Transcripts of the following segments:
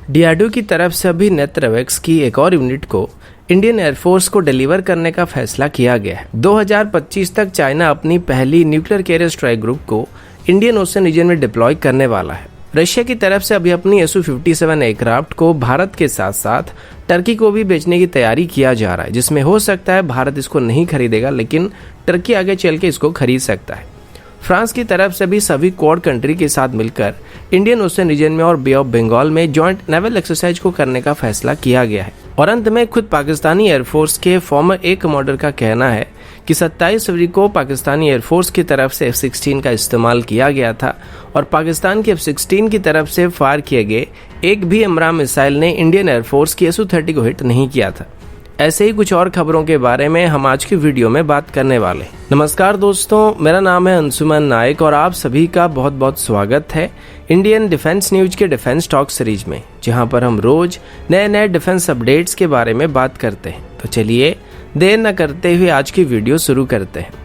DRDO की तरफ से अभी नेत्रवैक्स की एक और यूनिट को इंडियन एयरफोर्स को डिलीवर करने का फैसला किया गया है। 2025 तक चाइना अपनी पहली न्यूक्लियर कैरियर स्ट्राइक ग्रुप को इंडियन ओशन रीजन में डिप्लॉय करने वाला है। रशिया की तरफ से अभी अपनी Su-57 एयरक्राफ्ट को भारत के साथ साथ टर्की को भी बेचने की तैयारी किया जा रहा है, जिसमें हो सकता है भारत इसको नहीं खरीदेगा, लेकिन टर्की आगे चल के इसको खरीद सकता है। फ्रांस की तरफ से भी सभी क्वाड कंट्री के साथ मिलकर इंडियन ओशन रीजन में और बे ऑफ बंगाल में जॉइंट नेवल एक्सरसाइज को करने का फैसला किया गया है। और अंत में खुद पाकिस्तानी एयरफोर्स के फॉर्मर एयर कमांडर का कहना है कि 27 फरवरी को पाकिस्तानी एयरफोर्स की तरफ से F-16 का इस्तेमाल किया गया था और पाकिस्तान के F-16 की तरफ से फायर किए गए एक भी एमराम मिसाइल ने इंडियन एयरफोर्स की Su-30 को हिट नहीं किया था। ऐसे ही कुछ और खबरों के बारे में हम आज की वीडियो में बात करने वाले हैं। नमस्कार दोस्तों, मेरा नाम है अंशुमन नायक और आप सभी का बहुत बहुत स्वागत है इंडियन डिफेंस न्यूज के डिफेंस टॉक सीरीज में, जहां पर हम रोज नए नए डिफेंस अपडेट्स के बारे में बात करते हैं। तो चलिए देर न करते हुए आज की वीडियो शुरू करते हैं।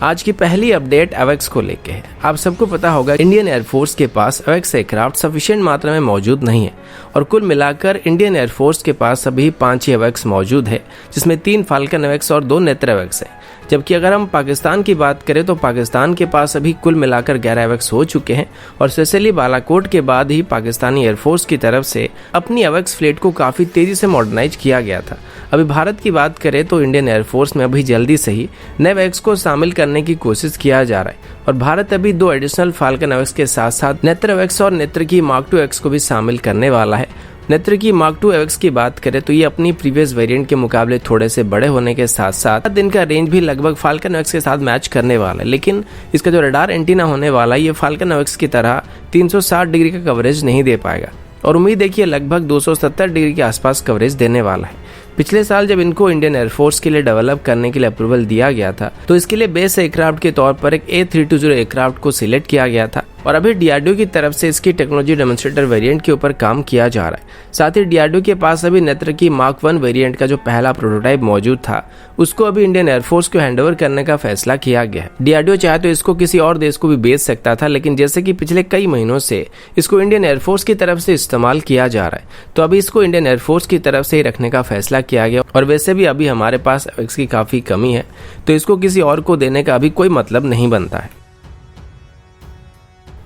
आज की पहली अपडेट एवेक्स को लेके है। आप सबको पता होगा इंडियन एयरफोर्स के पास एवेक्स एयरक्राफ्ट सफिशिएंट मात्रा में मौजूद नहीं है और कुल मिलाकर इंडियन एयरफोर्स के पास अभी 5 ही एवेक्स मौजूद है, जिसमें 3 फाल्कन एवेक्स और 2 नेत्र एवेक्स है। जबकि अगर हम पाकिस्तान की बात करें तो पाकिस्तान के पास अभी कुल मिलाकर 11 एवेक्स हो चुके हैं और स्पेशली बालाकोट के बाद ही पाकिस्तानी एयरफोर्स की तरफ से अपनी एवेक्स फ्लीट को काफ़ी तेज़ी से मॉडर्नाइज किया गया था। अभी भारत की बात करें तो इंडियन एयरफोर्स में अभी जल्दी से ही नए एवेक्स को शामिल करने की कोशिश किया जा रहा है और भारत अभी 2 एडिशनल फाल्कन एवेक्स के साथ साथ नेत्र एवेक्स और नेत्र की मार्क 2 एवेक्स को भी शामिल करने वाला है। नेत्र की मार्क 2 एवेक्स की बात करें तो ये अपनी प्रीवियस वेरिएंट के मुकाबले थोड़े से बड़े होने के साथ साथ इनका रेंज भी लगभग फाल्कन एवेक्स के साथ मैच करने वाला है, लेकिन इसका जो रडार एंटीना होने वाला है ये फाल्कन एवेक्स की तरह 360 डिग्री का कवरेज नहीं दे पाएगा और उम्मीद है कि लगभग 270 डिग्री के आसपास कवरेज देने वाला है। पिछले साल जब इनको इंडियन एयरफोर्स के लिए डेवलप करने के लिए अप्रूवल दिया गया था तो इसके लिए बेस एयरक्राफ्ट के तौर पर एक A320 एयरक्राफ्ट को सिलेक्ट किया गया था और अभी डीआरडीओ की तरफ से इसकी टेक्नोलॉजी डेमोन्स्ट्रेटर वेरिएंट के ऊपर काम किया जा रहा है। साथ ही डीआरडीओ के पास अभी नेत्र की मार्क 1 वेरिएंट का जो पहला प्रोटोटाइप मौजूद था उसको अभी इंडियन एयरफोर्स को हैंडओवर करने का फैसला किया गया है। डीआरडीओ चाहे तो इसको किसी और देश को भी बेच सकता था, लेकिन जैसे कि पिछले कई महीनों से इसको इंडियन एयरफोर्स की तरफ से इस्तेमाल किया जा रहा है तो अभी इसको इंडियन एयरफोर्स की तरफ से ही रखने का फैसला किया गया और वैसे भी अभी हमारे पास एवेक्स की काफी कमी है तो इसको किसी और को देने का अभी कोई मतलब नहीं बनता है।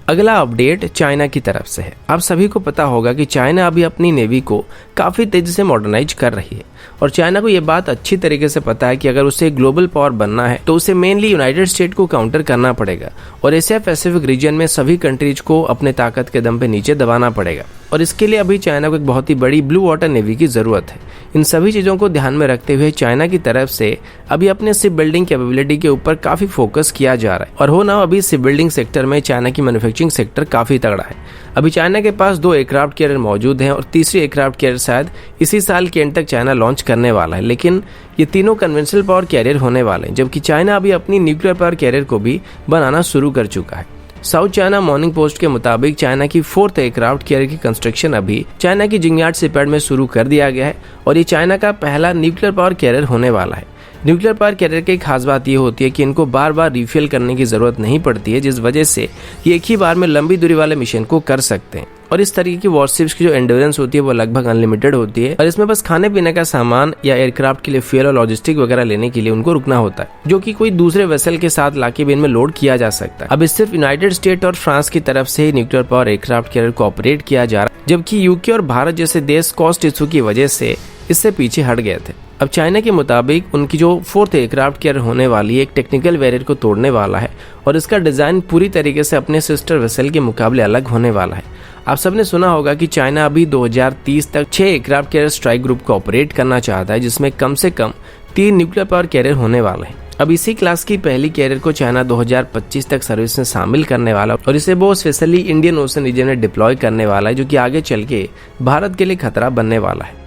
अगला अपडेट चाइना की तरफ से है। आप सभी को पता होगा कि चाइना अभी अपनी नेवी को काफ़ी तेज़ी से मॉडर्नाइज कर रही है और चाइना को ये बात अच्छी तरीके से पता है कि अगर उसे ग्लोबल पावर बनना है तो उसे मेनली यूनाइटेड स्टेट को काउंटर करना पड़ेगा और एशिया पैसिफिक रीजन में सभी कंट्रीज को अपने ताकत के दम पे नीचे दबाना पड़ेगा और इसके लिए अभी चाइना को एक बहुत ही बड़ी ब्लू वाटर नेवी की ज़रूरत है। इन सभी चीज़ों को ध्यान में रखते हुए चाइना की तरफ से अभी अपने शिप बिल्डिंग कैपेबिलिटी के ऊपर काफ़ी फोकस किया जा रहा है और हो ना अभी शिप बिल्डिंग सेक्टर में चाइना की मैन्युफैक्चरिंग सेक्टर काफ़ी तगड़ा है। अभी चाइना के पास 2 एयरक्राफ्ट कैरियर मौजूद हैं और तीसरी एयरक्राफ्ट कैरियर शायद इसी साल के एंड तक चाइना लॉन्च करने वाला है, लेकिन ये तीनों कन्वेंशनल पावर कैरियर होने वाले हैं, जबकि चाइना अभी अपनी न्यूक्लियर पावर कैरियर को भी बनाना शुरू कर चुका है। साउथ चाइना मॉर्निंग पोस्ट के मुताबिक चाइना की 4th एयरक्राफ्ट कैरियर की कंस्ट्रक्शन अभी चाइना की जिंगयार्ड शिपयार्ड में शुरू कर दिया गया है और ये चाइना का पहला न्यूक्लियर पावर कैरियर होने वाला है। न्यूक्लियर पावर कैरियर की खास बात ये होती है कि इनको बार बार रिफिल करने की ज़रूरत नहीं पड़ती है, जिस वजह से ये एक ही बार में लंबी दूरी वाले मिशन को कर सकते हैं और इस तरीके की वॉरशिप्स की जो एंड्योरेंस होती है वो लगभग अनलिमिटेड होती है और इसमें बस खाने पीने का सामान या एयरक्राफ्ट के लिए फ्यूल और लॉजिस्टिक वगैरह लेने के लिए उनको रुकना होता है, जो कि कोई दूसरे वेसल के साथ लाके भी इनमें लोड किया जा सकता है। अब सिर्फ यूनाइटेड स्टेट और फ्रांस की तरफ से ही न्यूक्लियर पावर एयरक्राफ्ट कैरियर को ऑपरेट किया जा रहा है, जबकि यूके और भारत जैसे देश कॉस्ट इशू की वजह से इससे पीछे हट गए थे। अब चाइना के मुताबिक उनकी जो 4th एयरक्राफ्ट कैरियर होने वाली है एक टेक्निकल वेरिएंट को तोड़ने वाला है और इसका डिज़ाइन पूरी तरीके से अपने सिस्टर वेसल के मुकाबले अलग होने वाला है। आप सबने सुना होगा कि चाइना अभी 2030 तक 6 एयरक्राफ्ट कैरियर स्ट्राइक ग्रुप को ऑपरेट करना चाहता है, जिसमें कम से कम 3 न्यूक्लियर पावर कैरियर होने वाले हैं। अब इसी क्लास की पहली कैरियर को चाइना 2025 तक सर्विस में शामिल करने वाला और इसे वो स्पेशली इंडियन ओशन रीजन में डिप्लॉय करने वाला है, जो कि आगे चल के भारत के लिए खतरा बनने वाला है।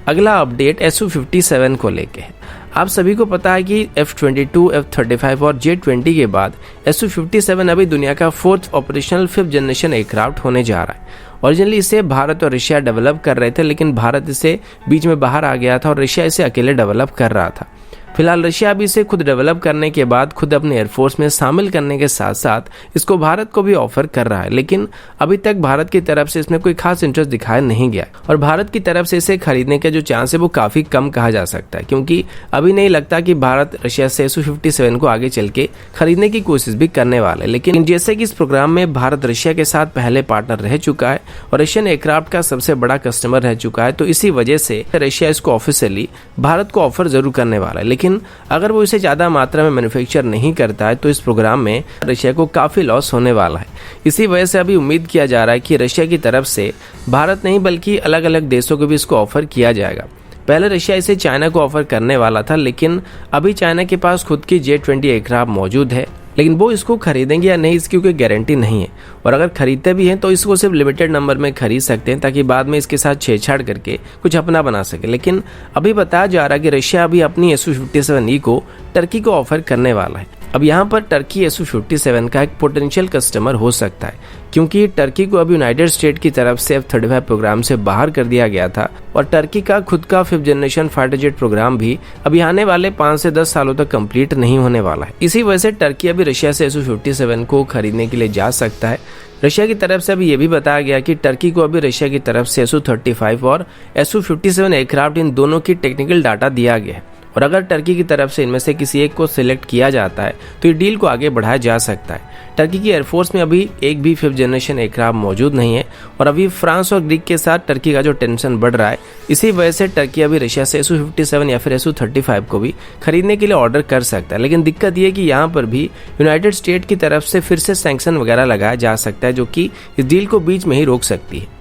अगला अपडेट Su-57 को लेके है। आप सभी को पता है कि F-22, F-35 और J-20 के बाद Su-57 अभी दुनिया का 4th operational 5th generation aircraft होने जा रहा है। ओरिजिनली इसे भारत और रशिया डेवलप कर रहे थे, लेकिन भारत इसे बीच में बाहर आ गया था और रशिया इसे अकेले डेवलप कर रहा था। फिलहाल रशिया अभी इसे खुद डेवलप करने के बाद खुद अपने एयरफोर्स में शामिल करने के साथ साथ इसको भारत को भी ऑफर कर रहा है, लेकिन अभी तक भारत की तरफ से इसमें कोई खास इंटरेस्ट दिखाया नहीं गया और भारत की तरफ से इसे खरीदने के जो चांस है वो काफी कम कहा जा सकता है, क्योंकि अभी नहीं लगता कि भारत रशिया से Su-57 को आगे चल के खरीदने की कोशिश भी करने वाला है। लेकिन जैसे कि इस प्रोग्राम में भारत रशिया के साथ पहले पार्टनर रह चुका है और रशियन एयरक्राफ्ट का सबसे बड़ा कस्टमर रह चुका है, तो इसी वजह से रशिया इसको ऑफिशियली भारत को ऑफर जरूर करने वाला है। लेकिन अगर वो इसे ज्यादा मात्रा में मैन्युफैक्चर नहीं करता है तो इस प्रोग्राम में रशिया को काफी लॉस होने वाला है। इसी वजह से अभी उम्मीद किया जा रहा है कि रशिया की तरफ से भारत नहीं बल्कि अलग अलग देशों को भी इसको ऑफर किया जाएगा। पहले रशिया इसे चाइना को ऑफर करने वाला था, लेकिन अभी चाइना के पास खुद की J-20 एयरक्राफ्ट मौजूद है, लेकिन वो इसको खरीदेंगे या नहीं इसकी कोई गारंटी नहीं है। और अगर खरीदते भी हैं तो इसको सिर्फ लिमिटेड नंबर में खरीद सकते हैं ताकि बाद में इसके साथ छेड़छाड़ करके कुछ अपना बना सके। लेकिन अभी बताया जा रहा है कि रशिया अभी अपनी Su-57E को टर्की को ऑफर करने वाला है। अब यहाँ पर टर्की Su-57 का एक पोटेंशियल कस्टमर हो सकता है, क्योंकि टर्की को अभी यूनाइटेड स्टेट की तरफ से F-35 प्रोग्राम से बाहर कर दिया गया था और टर्की का खुद का 5th generation fighter jet programme भी अभी आने वाले 5 से 10 सालों तक कंप्लीट नहीं होने वाला है। इसी वजह से टर्की अभी रशिया से Su-57 को खरीदने के लिए जा सकता है। रशिया की तरफ से अभी ये भी बताया गया कि टर्की को अभी रशिया की तरफ से Su-35 और Su-57 एयरक्राफ्ट इन दोनों की टेक्निकल डाटा दिया गया है और अगर टर्की की तरफ से इनमें से किसी एक को सिलेक्ट किया जाता है तो ये डील को आगे बढ़ाया जा सकता है। टर्की की एयरफोर्स में अभी एक भी 5th जनरेशन एयरक्राफ्ट मौजूद नहीं है और अभी फ्रांस और ग्रीक के साथ टर्की का जो टेंशन बढ़ रहा है, इसी वजह से टर्की अभी रशिया से Su-57 या फिर Su-35 को भी खरीदने के लिए ऑर्डर कर सकता है। लेकिन दिक्कत ये है कि यहाँ पर भी यूनाइटेड स्टेट की तरफ से फिर से सैंक्शन वगैरह लगाया जा सकता है, जो कि इस डील को बीच में ही रोक सकती है।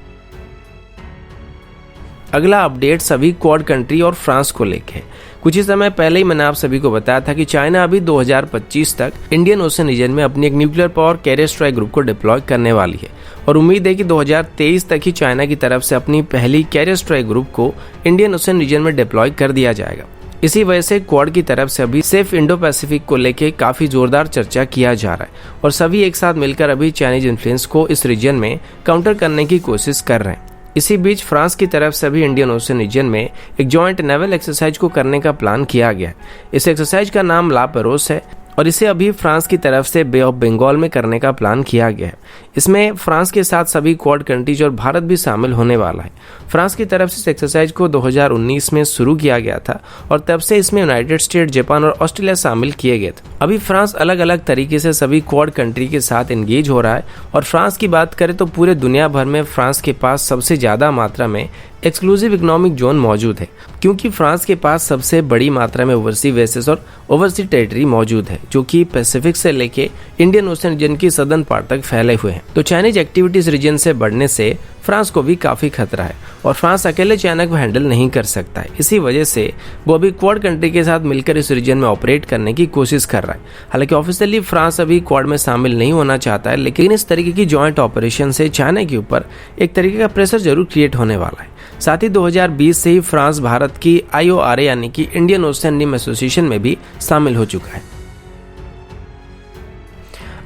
अगला अपडेट सभी क्वाड कंट्री और फ्रांस को लेके है। कुछ ही समय पहले ही मैंने आप सभी को बताया था कि चाइना अभी 2025 तक इंडियन ओशन रीजन में अपनी एक nuclear power carrier strike group को डिप्लॉय करने वाली है और उम्मीद है कि 2023 तक ही चाइना की तरफ से अपनी पहली कैरियर स्ट्राइक ग्रुप को इंडियन ओशन रीजन में डिप्लॉय कर दिया जाएगा। इसी वजह से क्वाड की तरफ से अभी सेफ इंडो पैसिफिक को लेके काफी जोरदार चर्चा किया जा रहा है और सभी एक साथ मिलकर अभी चाइनीज इन्फ्लुएंस को इस रीजन में काउंटर करने की कोशिश कर रहे हैं। इसी बीच फ्रांस की तरफ से भी इंडियन ओशन रीजन में एक जॉइंट नेवल एक्सरसाइज को करने का प्लान किया गया है। इस एक्सरसाइज का नाम ला पेरोस है और इसे अभी फ्रांस की तरफ से बे ऑफ बंगाल में करने का प्लान किया गया है। इसमें फ्रांस के साथ सभी क्वाड कंट्रीज और भारत भी शामिल होने वाला है। फ्रांस की तरफ से इस एक्सरसाइज को 2019 में शुरू किया गया था और तब से इसमें यूनाइटेड स्टेट, जापान और ऑस्ट्रेलिया शामिल किए गए थे। अभी फ्रांस अलग अलग तरीके से सभी क्वाड कंट्री के साथ एंगेज हो रहा है और फ्रांस की बात करें तो पूरे दुनिया भर में फ्रांस के पास सबसे ज्यादा मात्रा में एक्सक्लूसिव इकोनॉमिक जोन मौजूद है, क्योंकि फ्रांस के पास सबसे बड़ी मात्रा में ओवरसी बेसेस और ओवरसी टेरिटरी मौजूद है, जो कि पैसिफिक से लेके इंडियन ओशन रीजन की सदर्न पार्ट तक फैले हुए हैं। तो चाइनीज एक्टिविटीज रीजन से बढ़ने से फ्रांस को भी काफी खतरा है और फ्रांस अकेले चाइना को हैंडल नहीं कर सकता है। इसी वजह से वो अभी क्वाड कंट्री के साथ मिलकर इस रीजन में ऑपरेट करने की कोशिश कर रहा है। हालांकि ऑफिशियली फ्रांस अभी क्वाड में शामिल नहीं होना चाहता है, लेकिन इस तरीके की जॉइंट ऑपरेशन से चाइना के ऊपर एक तरीके का प्रेशर जरूर क्रिएट होने वाला है। साथ ही 2020 से ही फ्रांस भारत की IORA यानी कि इंडियन ओशन रिम एसोसिएशन में भी शामिल हो चुका है।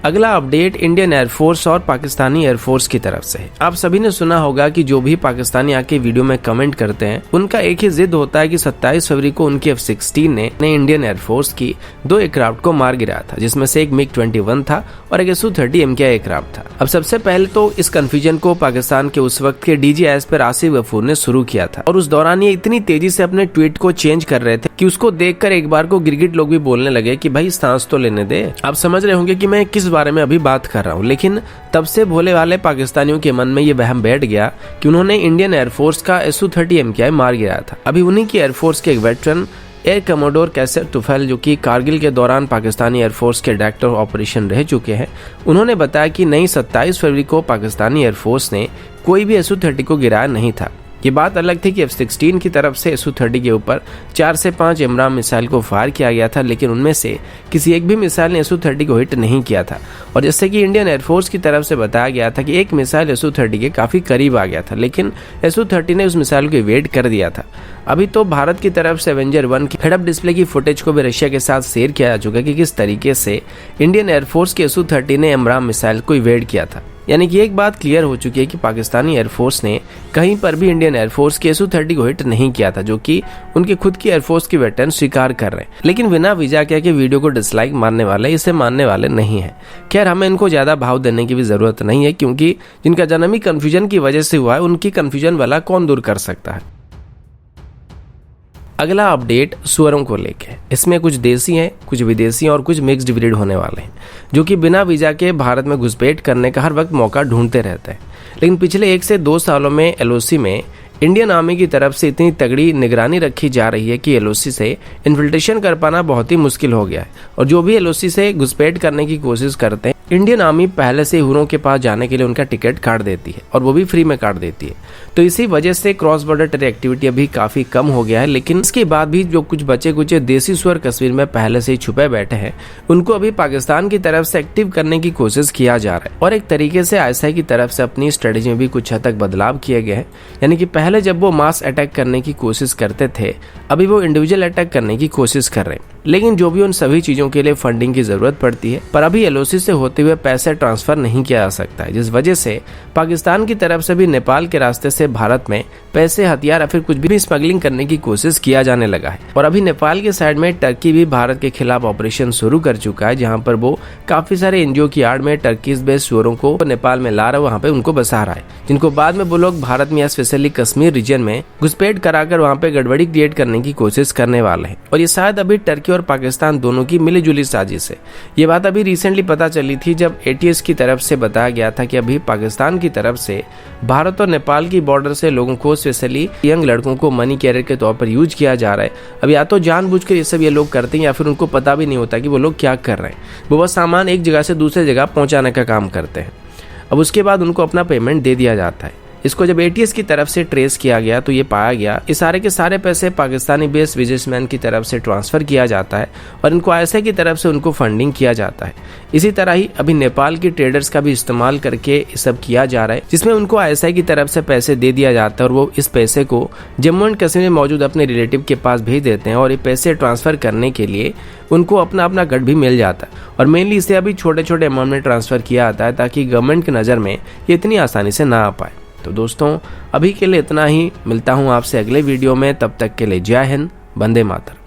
अगला अपडेट इंडियन एयरफोर्स और पाकिस्तानी एयरफोर्स की तरफ से है। आप सभी ने सुना होगा कि जो भी पाकिस्तानी आके वीडियो में कमेंट करते हैं उनका एक ही जिद होता है कि 27 फरवरी को उनकी F-16 ने इंडियन एयरफोर्स की 2 एयरक्राफ्ट को मार गिराया था, जिसमें से एक MiG-21 था और एक Su-30 MKI एयरक्राफ्ट था। अब सबसे पहले तो इस कंफ्यूजन को पाकिस्तान के उस वक्त के DG एस्पर आसिफ गफूर ने शुरू किया था और उस दौरान ये इतनी तेजी से अपने ट्वीट को चेंज कर रहे थे कि उसको देखकर एक बार को गिरगिट लोग भी बोलने लगे कि भाई सांस तो लेने दे। आप समझ रहे होंगे कि मैं किस बारे में अभी बात कर रहा हूँ, लेकिन तब से भोले वाले पाकिस्तानियों के मन में ये वहम बैठ गया कि उन्होंने इंडियन एयरफोर्स का Su-30 MKI मार गिराया था। अभी उन्हीं की एयरफोर्स के एक वेटरन एयर कमोडोर कैसर तुफैल, जो कि कारगिल के दौरान पाकिस्तानी एयरफोर्स के डायरेक्टर ऑपरेशन रह चुके हैं, उन्होंने बताया कि नहीं 27 फरवरी को पाकिस्तानी एयरफोर्स ने कोई भी Su-30 को गिराया नहीं था। ये बात अलग थी कि F-16 की तरफ से Su-30 के ऊपर 4 से 5 एमराम मिसाइल को फायर किया गया था, लेकिन उनमें से किसी एक भी मिसाइल ने Su-30 को हिट नहीं किया था। और जैसे कि इंडियन एयरफोर्स की तरफ से बताया गया था कि एक मिसाइल Su-30 के काफी करीब आ गया था, लेकिन Su-30 ने उस मिसाइल को इवेड कर दिया था। अभी तो भारत की तरफ से एवेंजर 1 की हेड अप डिस्प्ले की फुटेज को भी रशिया के साथ शेयर किया जा चुका है कि किस तरीके से इंडियन एयरफोर्स के Su-30 ने एमराम मिसाइल को इवेड किया था। यानी कि एक बात क्लियर हो चुकी है कि पाकिस्तानी एयरफोर्स ने कहीं पर भी इंडियन एयरफोर्स के Su-30 को हिट नहीं किया था, जो कि उनके खुद की एयरफोर्स के वेटरन स्वीकार कर रहे हैं। लेकिन बिना वजह के वीडियो को डिसलाइक मारने वाले इसे मानने वाले नहीं है। खैर, हमें इनको ज्यादा भाव देने की भी जरूरत नहीं है, क्योंकि जिनका जन्म ही कंफ्यूजन की वजह से हुआ है, उनकी कंफ्यूजन वाला कौन दूर कर सकता है। अगला अपडेट सुअरों को लेके। इसमें कुछ देसी हैं, कुछ विदेशी और कुछ मिक्स्ड ब्रीड होने वाले हैं, जो कि बिना वीजा के भारत में घुसपैठ करने का हर वक्त मौका ढूंढते रहते हैं। लेकिन पिछले 1 से 2 सालों में LOC में इंडियन आर्मी की तरफ से इतनी तगड़ी निगरानी रखी जा रही है कि LOC से इन्फिल्ट्रेशन कर पाना बहुत ही मुश्किल हो गया है। और जो भी LOC से घुसपैठ करने की कोशिश करते हैं, इंडियन आर्मी पहले से हुरों के पास जाने के लिए उनका टिकट काट देती है, और वो भी फ्री में काट देती है। तो इसी वजह से क्रॉस बॉर्डर टेरर एक्टिविटी अभी काफी कम हो गया है। लेकिन इसके बाद भी जो कुछ बचे कुछ देसी सुअर कश्मीर में पहले से ही छुपे बैठे हैं, उनको अभी पाकिस्तान की तरफ से एक्टिव करने की कोशिश किया जा रहा है। और एक तरीके से ISI की तरफ से अपनी स्ट्रेटेजी में भी कुछ हद तक बदलाव किए गए हैं। यानी कि पहले जब वो मास अटैक करने की कोशिश करते थे, अभी वो इंडिविजुअल अटैक करने की कोशिश कर रहे हैं। लेकिन जो भी उन सभी चीजों के लिए फंडिंग की जरूरत पड़ती है, पर अभी LOC से होते हुए पैसे ट्रांसफर नहीं किया जा सकता है, जिस वजह से पाकिस्तान की तरफ से भी नेपाल के रास्ते से भारत में पैसे, हथियार या फिर कुछ भी स्मगलिंग करने की कोशिश किया जाने लगा है। और अभी नेपाल के साइड में टर्की भी भारत के खिलाफ ऑपरेशन शुरू कर चुका है, जहां पर वो काफी सारे NGO की आड़ में टर्कीज बेस्ड सुअरों को नेपाल में ला रहा है, वहां पे उनको बसा रहा है, जिनको बाद में वो लोग भारत में, स्पेशली कश्मीर रीजन में घुसपैठ कराकर वहां पे गड़बड़ी क्रिएट करने की कोशिश करने वाले हैं। और ये शायद अभी टर्की और पाकिस्तान दोनों की मिलीजुली साजिश है। ये बात अभी रिसेंटली पता चली थी, जब ATS की तरफ से बताया गया था कि अभी पाकिस्तान की तरफ से भारत और नेपाल की बॉर्डर से लोगों को, स्पेशली यंग लड़कों को मनी कैरियर के तौर पर यूज किया जा रहा है। अब या तो जानबूझकर ये सब ये लोग करते हैं, या फिर उनको पता भी नहीं होता कि वो लोग क्या कर रहे हैं। वो बस सामान एक जगह से दूसरे जगह पहुंचाने का काम करते हैं। अब उसके बाद उनको अपना पेमेंट दे दिया जाता है। इसको जब ATS की तरफ से ट्रेस किया गया तो ये पाया गया ये सारे के सारे पैसे पाकिस्तानी बेस्ड बिजनेसमैन की तरफ से ट्रांसफर किया जाता है, और इनको ISI की तरफ से उनको फंडिंग किया जाता है। इसी तरह ही अभी नेपाल की ट्रेडर्स का भी इस्तेमाल करके ये सब किया जा रहा है, जिसमें उनको ISI की तरफ से पैसे दे दिया जाता है, और वो इस पैसे को जम्मू एंड कश्मीर में मौजूद अपने रिलेटिव के पास भेज देते हैं। और ये पैसे ट्रांसफर करने के लिए उनको अपना अपना गढ़ भी मिल जाता है। और मेनली इसे अभी छोटे छोटे अमाउंट में ट्रांसफर किया जाता है, ताकि गवर्नमेंट की नज़र में ये इतनी आसानी से ना आ पाए। तो दोस्तों, अभी के लिए इतना ही। मिलता हूँ आपसे अगले वीडियो में, तब तक के लिए जय हिंद, वंदे मातरम।